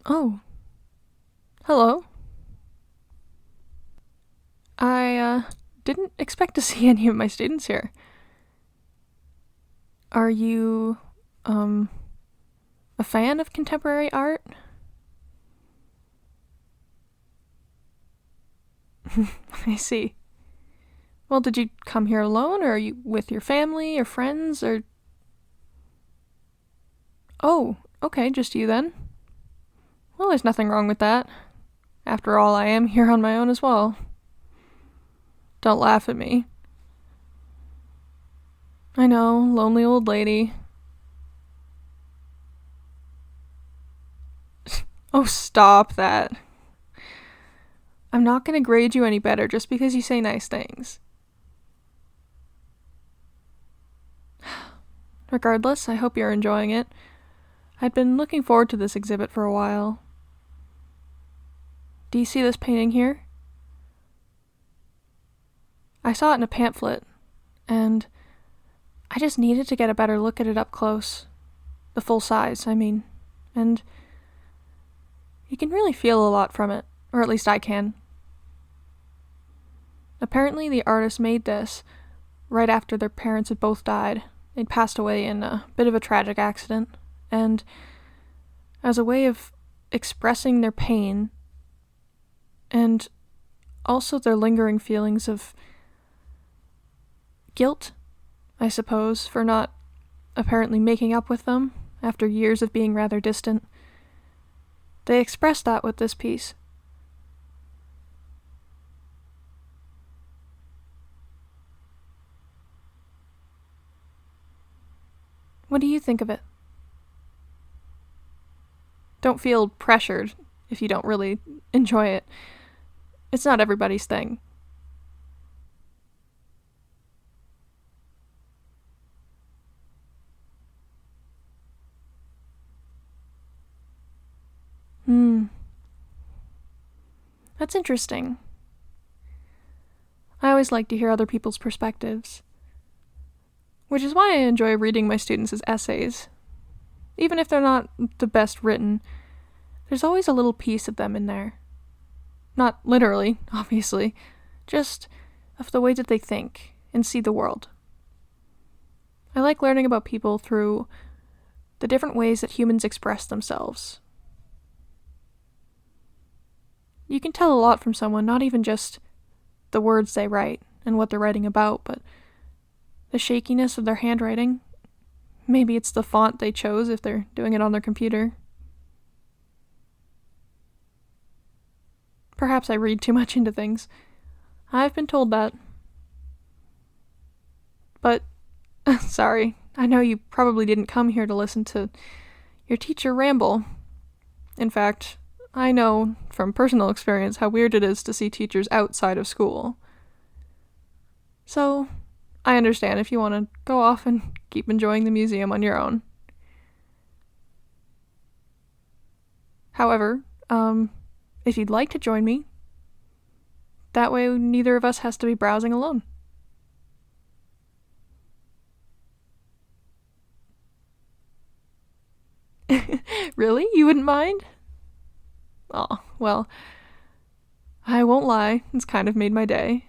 Oh, hello. I didn't expect to see any of my students here. Are you, um, a fan of contemporary art? I see. Well, did you come here alone, or are you with your family or friends, or. Oh, okay, just you then. Well, there's nothing wrong with that. After all, I am here on my own as well. Don't laugh at me. I know, lonely old lady. Oh, stop that. I'm not gonna grade you any better just because you say nice things. Regardless, I hope you're enjoying it. I'd been looking forward to this exhibit for a while. Do you see this painting here? I saw it in a pamphlet, and I just needed to get a better look at it up close. The full size, I mean. And you can really feel a lot from it, or at least I can. Apparently, the artist made this right after their parents had both died. They'd passed away in a bit of a tragic accident, and as a way of expressing their pain and also their lingering feelings of guilt, I suppose, for not apparently making up with them after years of being rather distant. They expressed that with this piece. What do you think of it? Don't feel pressured if you don't really enjoy it. It's not everybody's thing. Hmm, that's interesting. I always like to hear other people's perspectives, which is why I enjoy reading my students' essays. Even if they're not the best written, there's always a little piece of them in there. Not literally, obviously, just of the way that they think and see the world. I like learning about people through the different ways that humans express themselves. You can tell a lot from someone, not even just the words they write and what they're writing about, but the shakiness of their handwriting. Maybe it's the font they chose if they're doing it on their computer. Perhaps I read too much into things. I've been told that. But, sorry, I know you probably didn't come here to listen to your teacher ramble. In fact, I know from personal experience how weird it is to see teachers outside of school. So, I understand if you want to go off and keep enjoying the museum on your own. However, if you'd like to join me, that way neither of us has to be browsing alone. Really? You wouldn't mind? Oh, well, I won't lie, it's kind of made my day.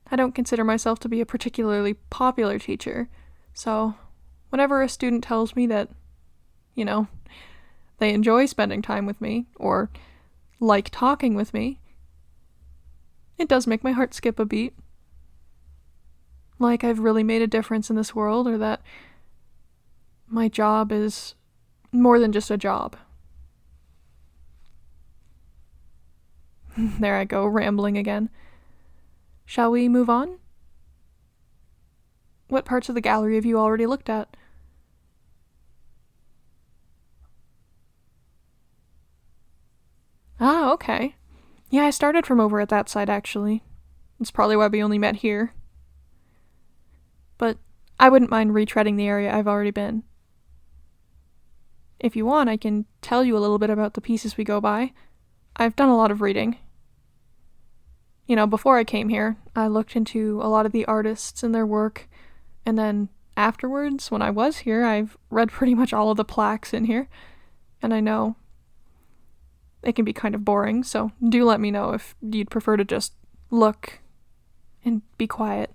I don't consider myself to be a particularly popular teacher, so whenever a student tells me that, you know, they enjoy spending time with me, or like talking with me, it does make my heart skip a beat. Like I've really made a difference in this world, or that my job is more than just a job. There I go, rambling again. Shall we move on? What parts of the gallery have you already looked at? Ah, okay. Yeah, I started from over at that side actually. That's probably why we only met here. But I wouldn't mind retreading the area I've already been. If you want, I can tell you a little bit about the pieces we go by. I've done a lot of reading. Before I came here, I looked into a lot of the artists and their work, and then afterwards, when I was here, I've read pretty much all of the plaques in here. And I know it can be kind of boring, so do let me know if you'd prefer to just look and be quiet.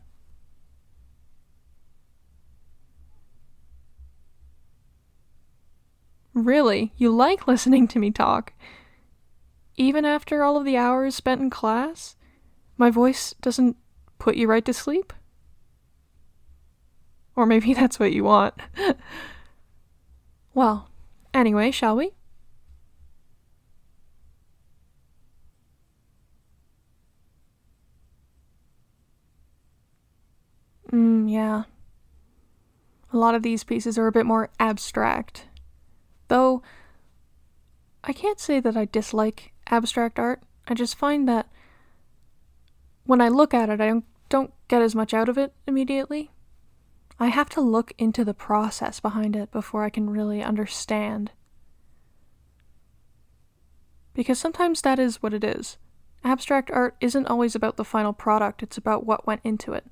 Really? You like listening to me talk? Even after all of the hours spent in class? My voice doesn't put you right to sleep? Or maybe that's what you want. Well, anyway, shall we? Yeah. A lot of these pieces are a bit more abstract. Though, I can't say that I dislike abstract art. I just find that when I look at it, I don't get as much out of it immediately. I have to look into the process behind it before I can really understand. Because sometimes that is what it is. Abstract art isn't always about the final product, it's about what went into it.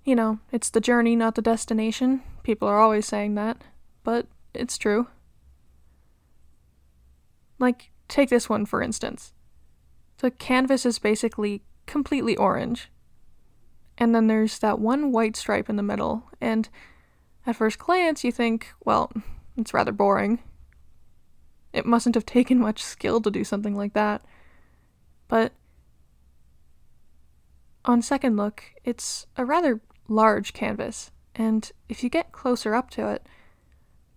You know, it's the journey, not the destination. People are always saying that, but it's true. Like, take this one for instance. The canvas is basically completely orange. And then there's that one white stripe in the middle, and at first glance you think, well, it's rather boring. It mustn't have taken much skill to do something like that. But on second look, it's a rather large canvas, and if you get closer up to it,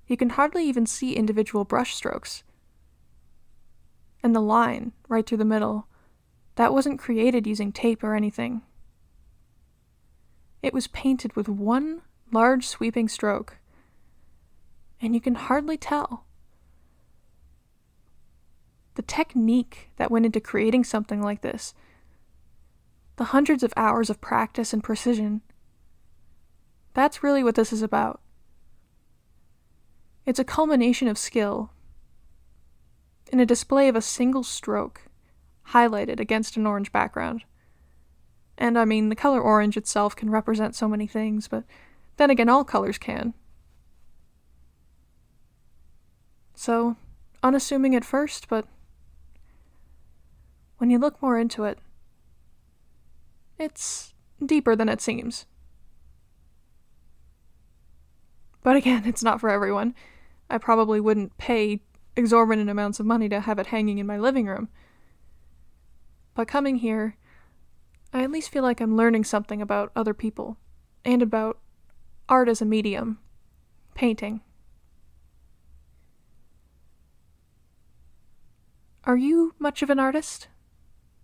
you can hardly even see individual brush strokes. And the line, right through the middle, that wasn't created using tape or anything. It was painted with one large sweeping stroke, and you can hardly tell. The technique that went into creating something like this, the hundreds of hours of practice and precision, that's really what this is about. It's a culmination of skill in a display of a single stroke, highlighted against an orange background. And I mean, the color orange itself can represent so many things, but then again, all colors can. So, unassuming at first, but when you look more into it, it's deeper than it seems. But again, it's not for everyone. I probably wouldn't pay exorbitant amounts of money to have it hanging in my living room. But coming here, I at least feel like I'm learning something about other people, and about art as a medium, painting. Are you much of an artist?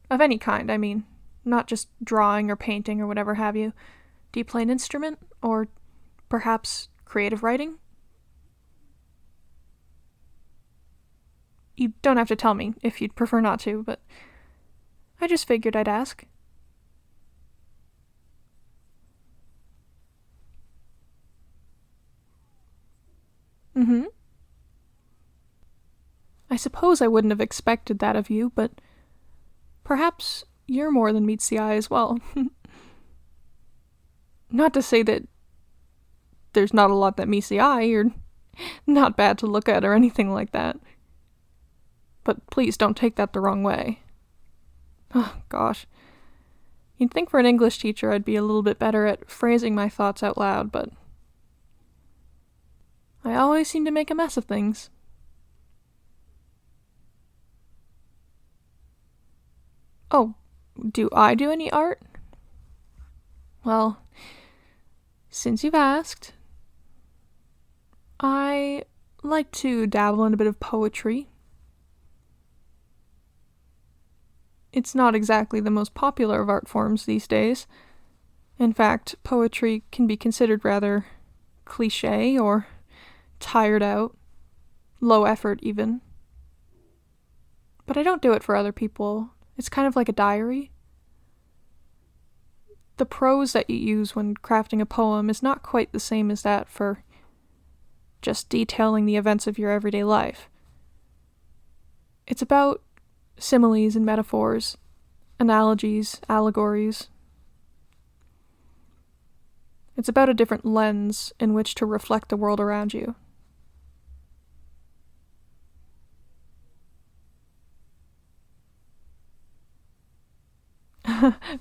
Of any kind, I mean. Not just drawing or painting or whatever have you. Do you play an instrument? Or perhaps creative writing? You don't have to tell me if you'd prefer not to, but I just figured I'd ask. I suppose I wouldn't have expected that of you, but perhaps you're more than meets the eye as well. Not to say that there's not a lot that meets the eye, or not bad to look at or anything like that. But please don't take that the wrong way. Oh, gosh. You'd think for an English teacher I'd be a little bit better at phrasing my thoughts out loud, but I always seem to make a mess of things. Oh, do I do any art? Well, since you've asked, I like to dabble in a bit of poetry. It's not exactly the most popular of art forms these days. In fact, poetry can be considered rather cliché or tired out, low effort even. But I don't do it for other people. It's kind of like a diary. The prose that you use when crafting a poem is not quite the same as that for just detailing the events of your everyday life. It's about similes and metaphors, analogies, allegories. It's about a different lens in which to reflect the world around you.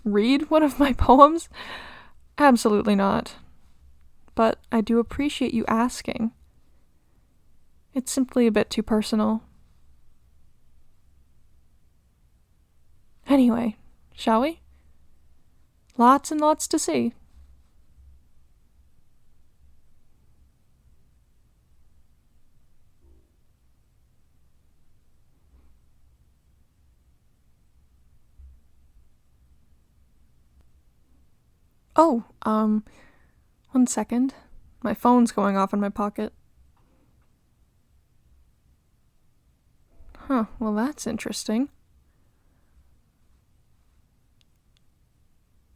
Read one of my poems? Absolutely not. But I do appreciate you asking. It's simply a bit too personal. Anyway, shall we? Lots and lots to see. Oh, 1 second. My phone's going off in my pocket. Huh, well that's interesting.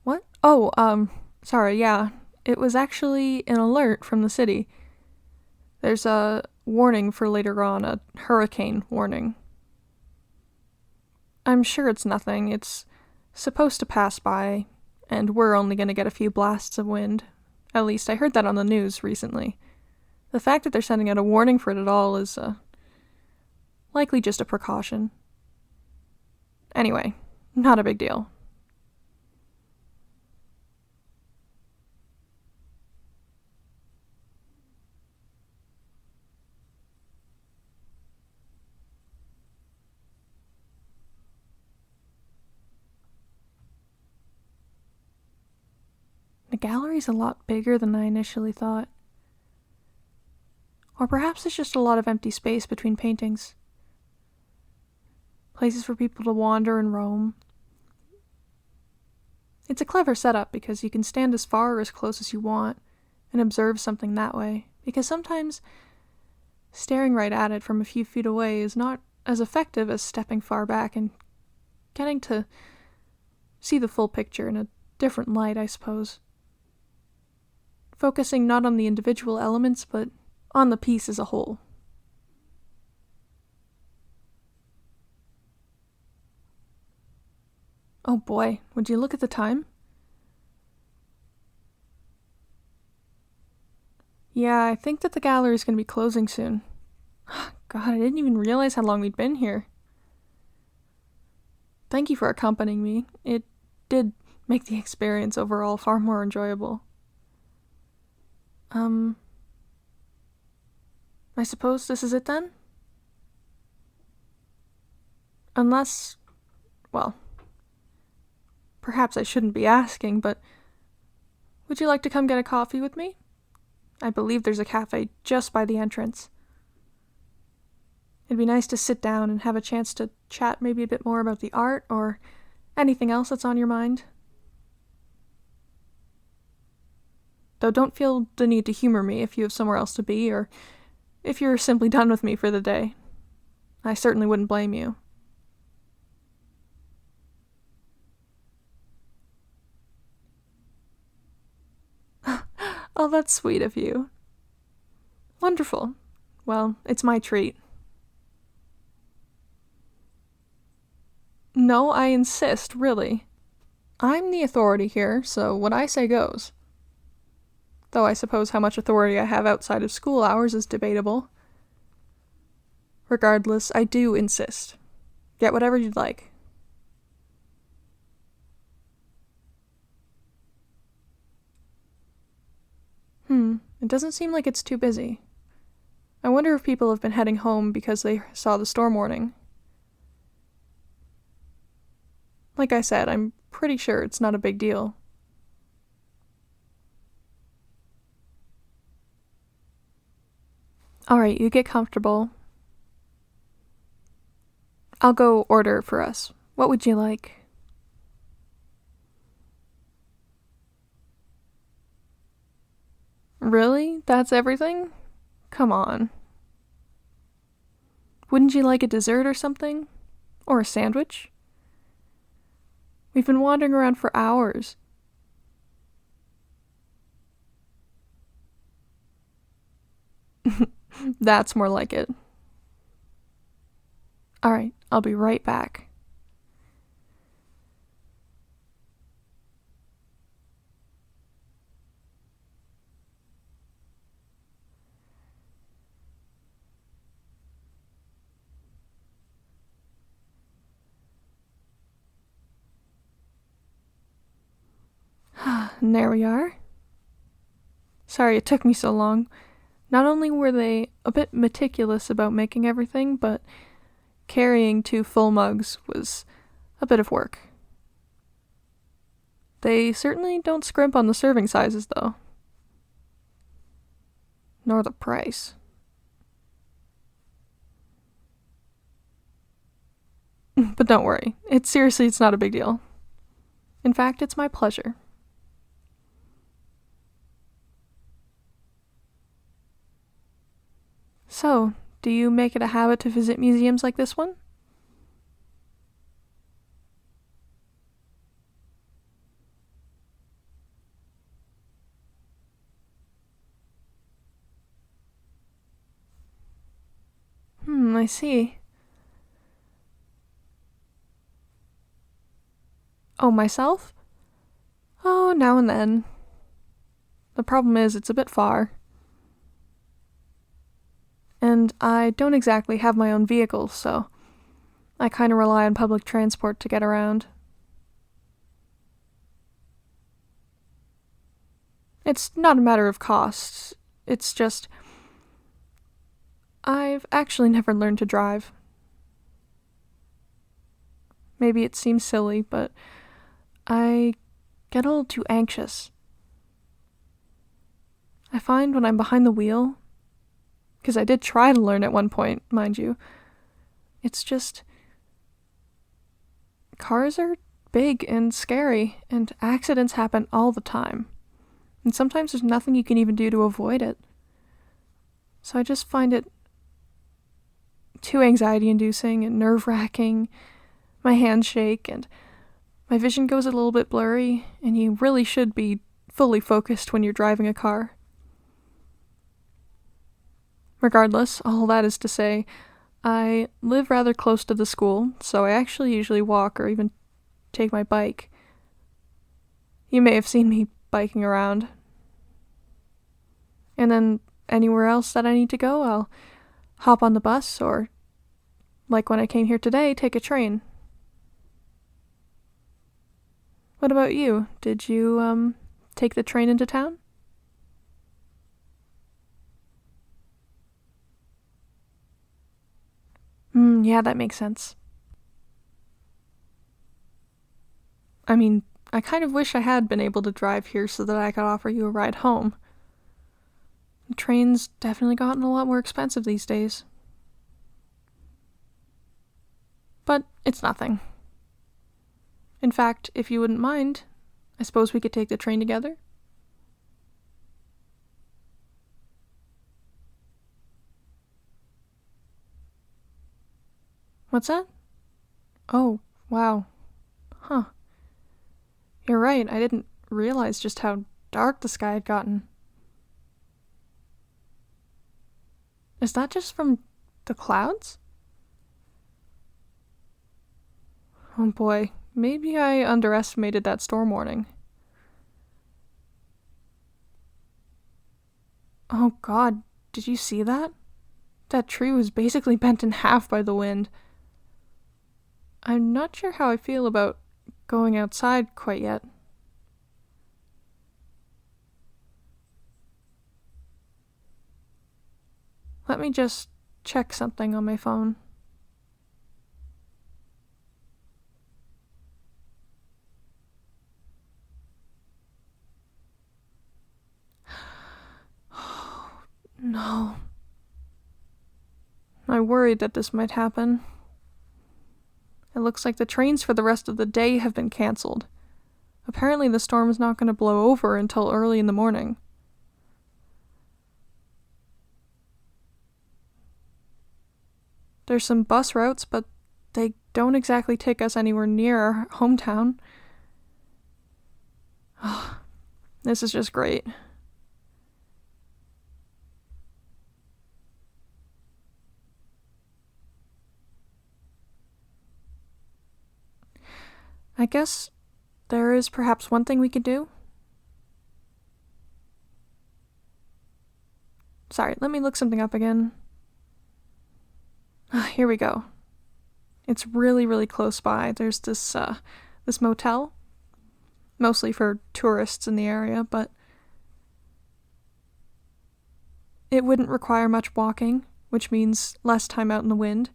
What? Oh, sorry, yeah. It was actually an alert from the city. There's a warning for later on, a hurricane warning. I'm sure it's nothing. It's supposed to pass by, and we're only going to get a few blasts of wind. At least I heard that on the news recently. The fact that they're sending out a warning for it at all is, likely just a precaution. Anyway, not a big deal. The gallery's a lot bigger than I initially thought. Or perhaps there's just a lot of empty space between paintings. Places for people to wander and roam. It's a clever setup because you can stand as far or as close as you want and observe something that way, because sometimes staring right at it from a few feet away is not as effective as stepping far back and getting to see the full picture in a different light, I suppose. Focusing not on the individual elements, but on the piece as a whole. Oh boy, would you look at the time? Yeah, I think that the gallery's gonna be closing soon. God, I didn't even realize how long we'd been here. Thank you for accompanying me. It did make the experience overall far more enjoyable. I suppose this is it then? Unless, well, perhaps I shouldn't be asking, but would you like to come get a coffee with me? I believe there's a cafe just by the entrance. It'd be nice to sit down and have a chance to chat maybe a bit more about the art or anything else that's on your mind. Though don't feel the need to humor me if you have somewhere else to be, or if you're simply done with me for the day. I certainly wouldn't blame you. Oh, that's sweet of you. Wonderful. Well, it's my treat. No, I insist, really. I'm the authority here, so what I say goes. Though I suppose how much authority I have outside of school hours is debatable. Regardless, I do insist. Get whatever you'd like. It doesn't seem like it's too busy. I wonder if people have been heading home because they saw the storm warning. Like I said, I'm pretty sure it's not a big deal. Alright, you get comfortable. I'll go order for us. What would you like? Really? That's everything? Come on. Wouldn't you like a dessert or something? Or a sandwich? We've been wandering around for hours. That's more like it. Alright, I'll be right back. And there we are. Sorry it took me so long. Not only were they a bit meticulous about making everything, but carrying 2 full mugs was a bit of work. They certainly don't scrimp on the serving sizes, though. Nor the price. But don't worry, it's not a big deal. In fact, it's my pleasure. So, do you make it a habit to visit museums like this one? I see. Oh, myself? Oh, now and then. The problem is, it's a bit far. And I don't exactly have my own vehicle, so I kind of rely on public transport to get around. It's not a matter of cost. It's just I've actually never learned to drive. Maybe it seems silly, but I get a little too anxious. I find when I'm behind the wheel, because I did try to learn at one point, mind you, it's just cars are big and scary, and accidents happen all the time. And sometimes there's nothing you can even do to avoid it. So I just find it too anxiety-inducing and nerve-wracking. My hands shake, and my vision goes a little bit blurry, and you really should be fully focused when you're driving a car. Regardless, all that is to say, I live rather close to the school, so I actually usually walk or even take my bike. You may have seen me biking around. And then anywhere else that I need to go, I'll hop on the bus or, like when I came here today, take a train. What about you? Did you, take the train into town? Yeah, that makes sense. I mean, I kind of wish I had been able to drive here so that I could offer you a ride home. The train's definitely gotten a lot more expensive these days. But it's nothing. In fact, if you wouldn't mind, I suppose we could take the train together? What's that? Oh, wow. Huh. You're right, I didn't realize just how dark the sky had gotten. Is that just from the clouds? Oh boy, maybe I underestimated that storm warning. Oh god, did you see that? That tree was basically bent in half by the wind. I'm not sure how I feel about going outside quite yet. Let me just check something on my phone. No. I worried that this might happen. It looks like the trains for the rest of the day have been cancelled. Apparently the storm is not going to blow over until early in the morning. There's some bus routes, but they don't exactly take us anywhere near our hometown. This is just great. I guess there is perhaps one thing we could do. Sorry, let me look something up again. Here we go. It's really, really close by. There's this motel. mostly for tourists in the area, but it wouldn't require much walking, which means less time out in the wind.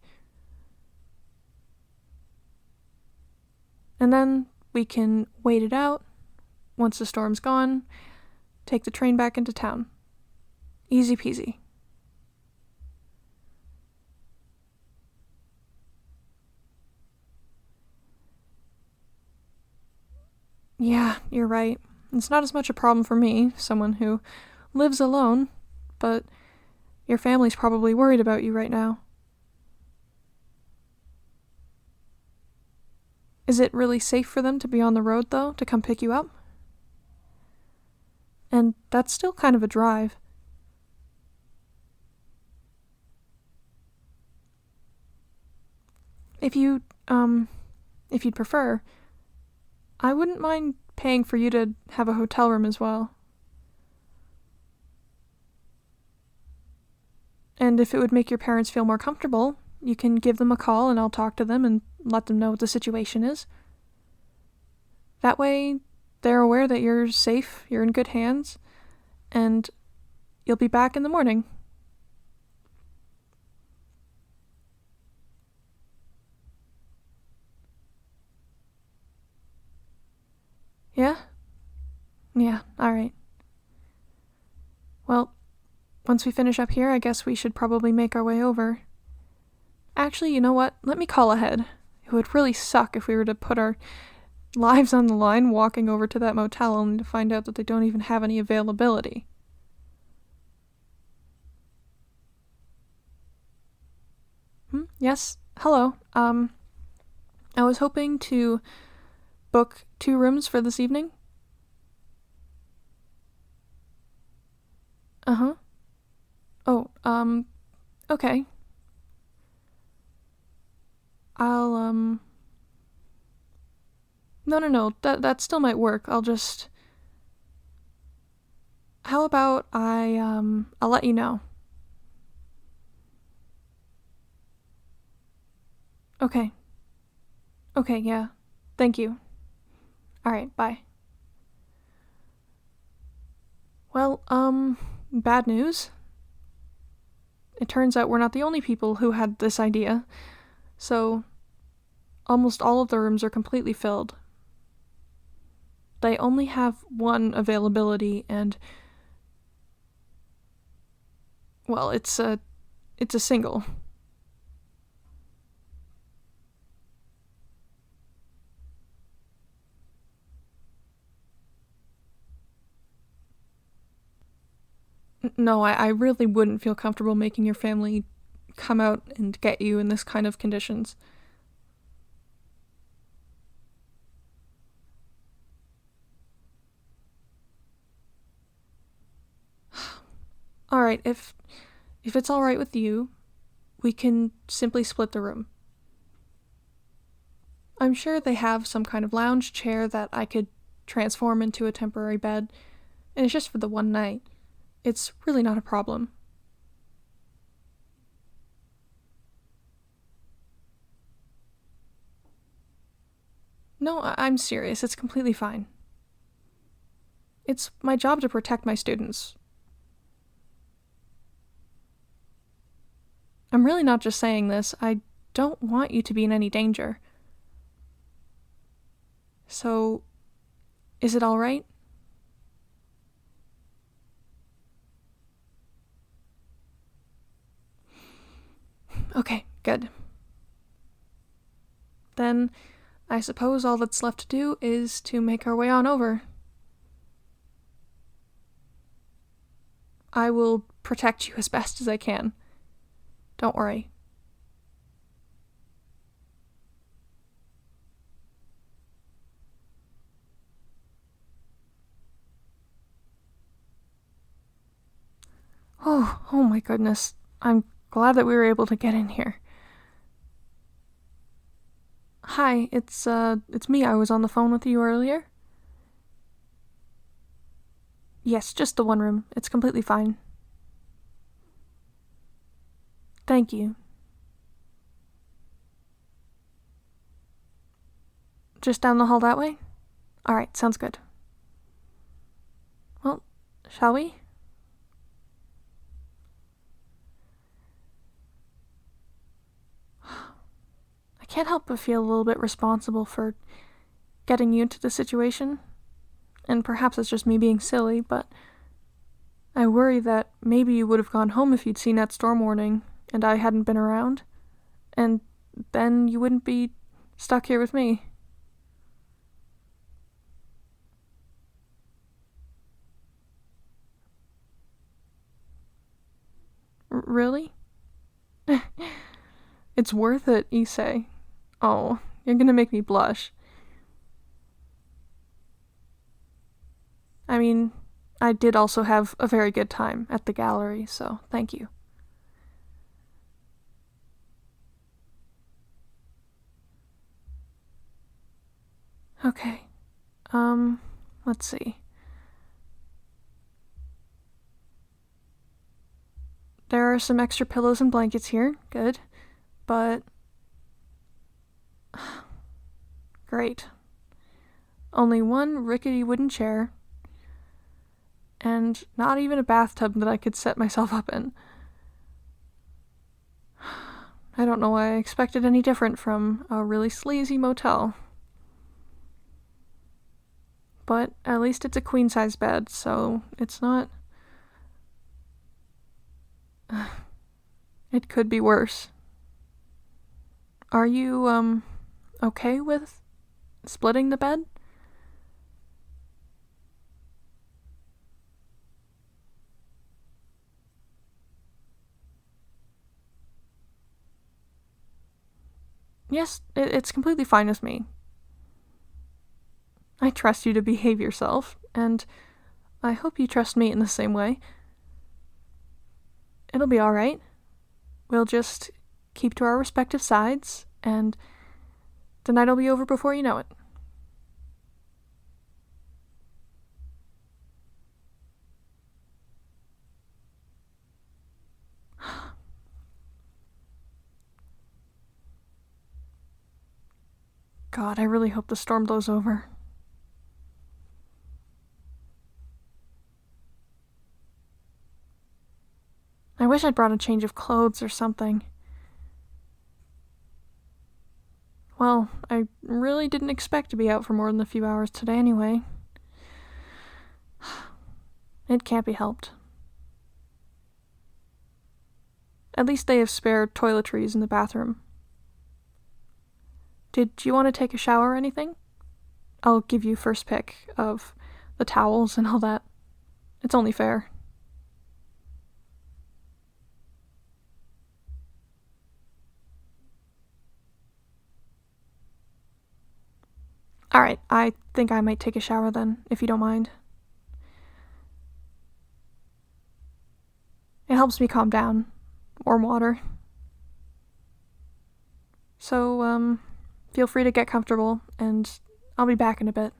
And then we can wait it out. Once the storm's gone, take the train back into town. Easy peasy. Yeah, you're right. It's not as much a problem for me, someone who lives alone, but your family's probably worried about you right now. Is it really safe for them to be on the road, though, to come pick you up? And that's still kind of a drive. If you'd prefer, I wouldn't mind paying for you to have a hotel room as well. And if it would make your parents feel more comfortable, you can give them a call and I'll talk to them and let them know what the situation is. That way, they're aware that you're safe, you're in good hands, and you'll be back in the morning. Yeah? Yeah, alright. Well, once we finish up here, I guess we should probably make our way over. Actually, you know what? Let me call ahead. It would really suck if we were to put our lives on the line walking over to that motel only to find out that they don't even have any availability. Yes? Hello. I was hoping to book 2 rooms for this evening. Uh-huh. Oh, okay. I'll, No, that still might work. I'll just... How about I'll let you know. Okay. Okay, yeah. Thank you. Alright, bye. Well, bad news. It turns out we're not the only people who had this idea, so almost all of the rooms are completely filled. They only have 1 availability, and well, it's a single. No, I really wouldn't feel comfortable making your family come out and get you in this kind of conditions. Alright, if it's alright with you, we can simply split the room. I'm sure they have some kind of lounge chair that I could transform into a temporary bed, and it's just for the one night. It's really not a problem. No, I'm serious. It's completely fine. It's my job to protect my students. I'm really not just saying this. I don't want you to be in any danger. So, is it alright? Okay, good. Then, I suppose all that's left to do is to make our way on over. I will protect you as best as I can. Don't worry. Oh my goodness. I'm glad that we were able to get in here. Hi, it's me. I was on the phone with you earlier. Yes, just the 1 room. It's completely fine. Thank you. Just down the hall that way? Alright, sounds good. Well, shall we? I can't help but feel a little bit responsible for getting you into the situation. And perhaps it's just me being silly, but I worry that maybe you would have gone home if you'd seen that storm warning and I hadn't been around. And then you wouldn't be stuck here with me. Really? It's worth it, you say. Oh, you're gonna make me blush. I mean, I did also have a very good time at the gallery, so thank you. Okay. Let's see. There are some extra pillows and blankets here. Good. But great. Only one rickety wooden chair, and not even a bathtub that I could set myself up in. I don't know why I expected any different from a really sleazy motel. But at least it's a queen-size bed, so it's not... It could be worse. Are you, okay with splitting the bed? Yes, it's completely fine with me. I trust you to behave yourself, and I hope you trust me in the same way. It'll be alright. We'll just keep to our respective sides, and the night'll be over before you know it. God, I really hope the storm blows over. I wish I'd brought a change of clothes or something. Well, I really didn't expect to be out for more than a few hours today anyway. It can't be helped. At least they have spare toiletries in the bathroom. Did you want to take a shower or anything? I'll give you first pick of the towels and all that. It's only fair. Alright, I think I might take a shower then, if you don't mind. It helps me calm down. Warm water. So, feel free to get comfortable, and I'll be back in a bit.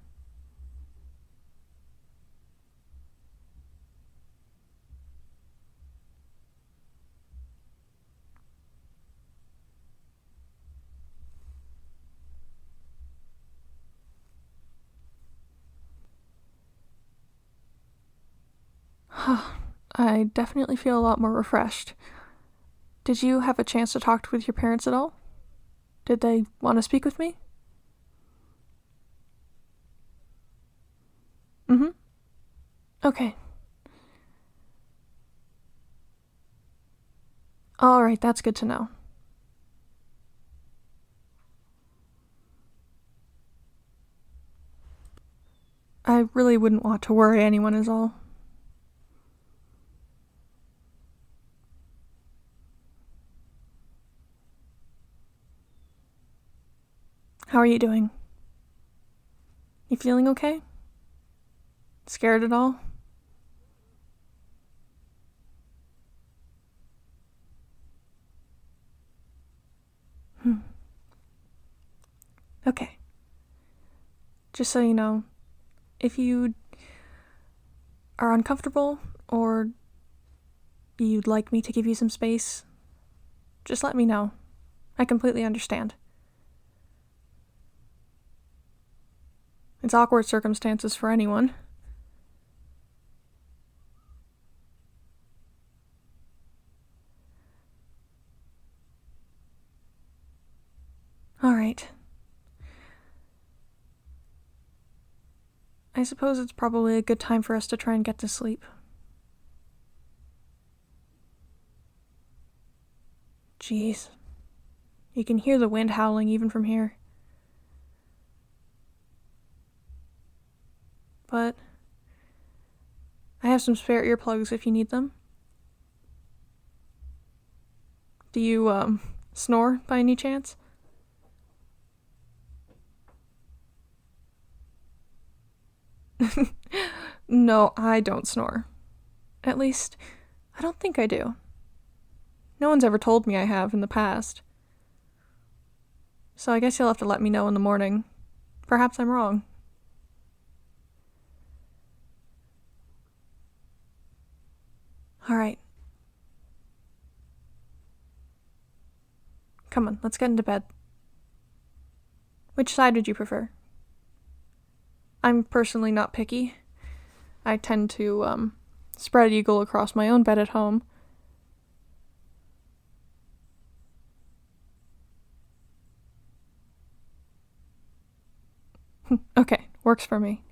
I definitely feel a lot more refreshed. Did you have a chance to talk with your parents at all? Did they want to speak with me? Mm-hmm. Okay. Alright, that's good to know. I really wouldn't want to worry anyone is all. How are you doing? You feeling okay? Scared at all? Okay. Just so you know, if you are uncomfortable or you'd like me to give you some space, just let me know. I completely understand. It's awkward circumstances for anyone. All right. I suppose it's probably a good time for us to try and get to sleep. Jeez. You can hear the wind howling even from here. But I have some spare earplugs if you need them. Do you, snore by any chance? No, I don't snore. At least, I don't think I do. No one's ever told me I have in the past. So I guess you'll have to let me know in the morning. Perhaps I'm wrong. All right. Come on, let's get into bed. Which side would you prefer? I'm personally not picky. I tend to, spread eagle across my own bed at home. Okay, works for me.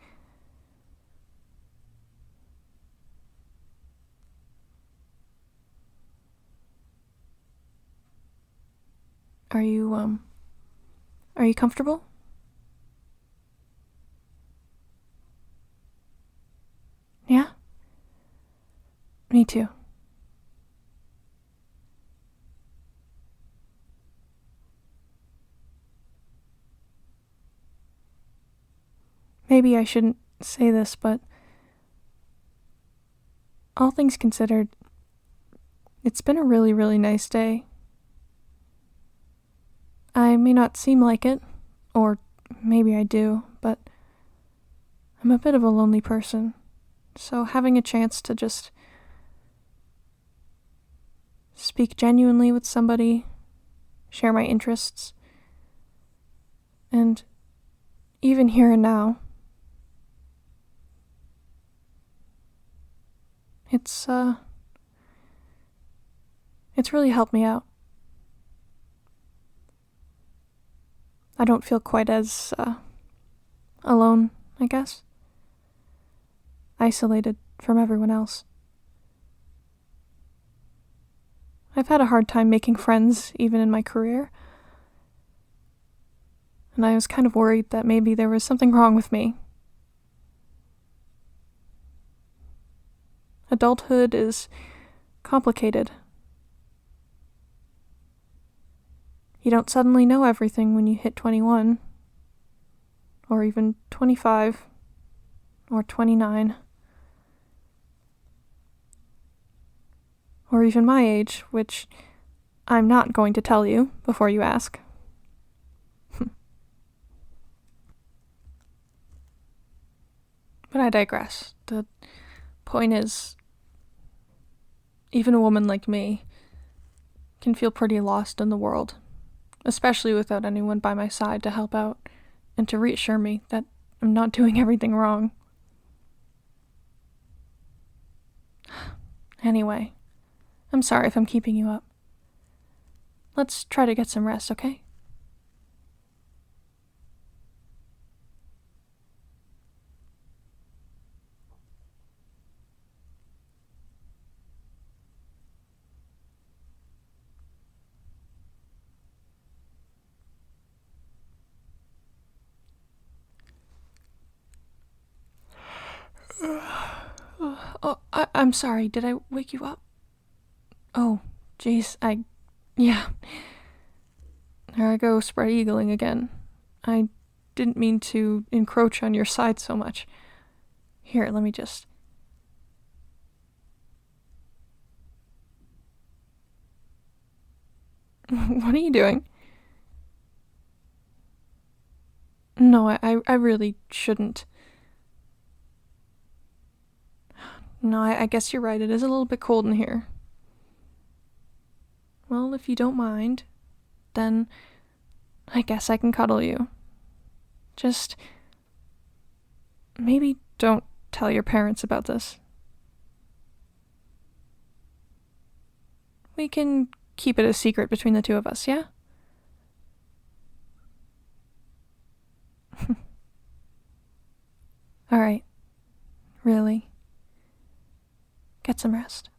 Are you comfortable? Yeah? Me too. Maybe I shouldn't say this, but all things considered, it's been a really, really nice day. I may not seem like it, or maybe I do, but I'm a bit of a lonely person, so having a chance to just speak genuinely with somebody, share my interests, and even here and now, it's really helped me out. I don't feel quite as, alone, I guess. Isolated from everyone else. I've had a hard time making friends, even in my career. And I was kind of worried that maybe there was something wrong with me. Adulthood is complicated. You don't suddenly know everything when you hit 21, or even 25, or 29, or even my age, which I'm not going to tell you before you ask. But I digress. The point is, even a woman like me can feel pretty lost in the world, especially without anyone by my side to help out and to reassure me that I'm not doing everything wrong. Anyway, I'm sorry if I'm keeping you up. Let's try to get some rest, okay? Oh, I'm sorry. Did I wake you up? Oh, jeez. Yeah. There I go, spread eagling again. I didn't mean to encroach on your side so much. Here, let me just. What are you doing? No, I really shouldn't. No, I guess you're right. It is a little bit cold in here. Well, if you don't mind, then I guess I can cuddle you. Just maybe don't tell your parents about this. We can keep it a secret between the two of us, yeah? Alright. Really. Get some rest.